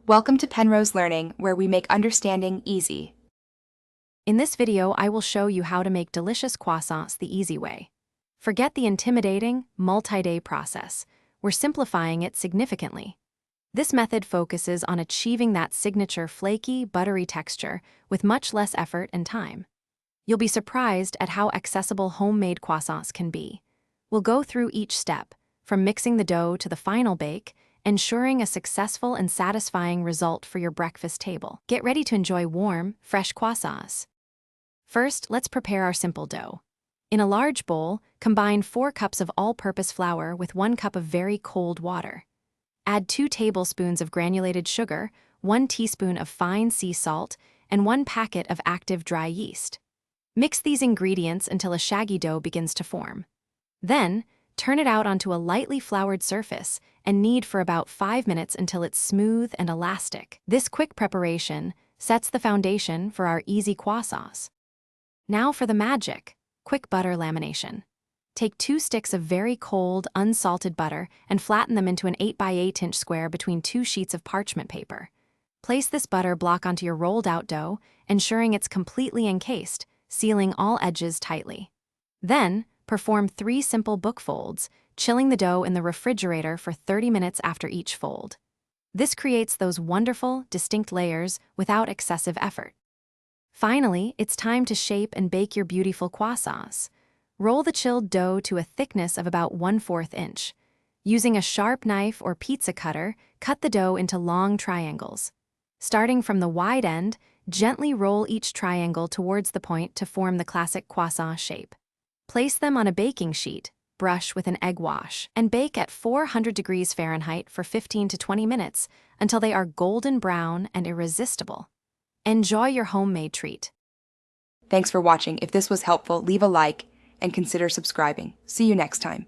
Welcome to Penrose Learning, where we make understanding easy. In this video, I will show you how to make delicious croissants the easy way. Forget the intimidating, multi-day process. We're simplifying it significantly. This method focuses on achieving that signature flaky, buttery texture with much less effort and time. You'll be surprised at how accessible homemade croissants can be. We'll go through each step, from mixing the dough to the final bake, ensuring a successful and satisfying result for your breakfast table. Get ready to enjoy warm, fresh croissants. First, let's prepare our simple dough. In a large bowl, combine 4 cups of all-purpose flour with 1 cup of very cold water. Add 2 tablespoons of granulated sugar, 1 teaspoon of fine sea salt, and 1 packet of active dry yeast. Mix these ingredients until a shaggy dough begins to form. Then, turn it out onto a lightly floured surface and knead for about 5 minutes until it's smooth and elastic. This quick preparation sets the foundation for our easy croissants. Now for the magic, quick butter lamination. Take 2 sticks of very cold, unsalted butter and flatten them into an 8 by 8 inch square between 2 sheets of parchment paper. Place this butter block onto your rolled-out dough, ensuring it's completely encased, sealing all edges tightly. Then, perform 3 simple book folds, chilling the dough in the refrigerator for 30 minutes after each fold. This creates those wonderful, distinct layers without excessive effort. Finally, it's time to shape and bake your beautiful croissants. Roll the chilled dough to a thickness of about 1/4 inch. Using a sharp knife or pizza cutter, cut the dough into long triangles. Starting from the wide end, gently roll each triangle towards the point to form the classic croissant shape. Place them on a baking sheet, brush with an egg wash, and bake at 400 degrees Fahrenheit for 15 to 20 minutes until they are golden brown and irresistible. Enjoy your homemade treat. Thanks for watching. If this was helpful, leave a like and consider subscribing. See you next time.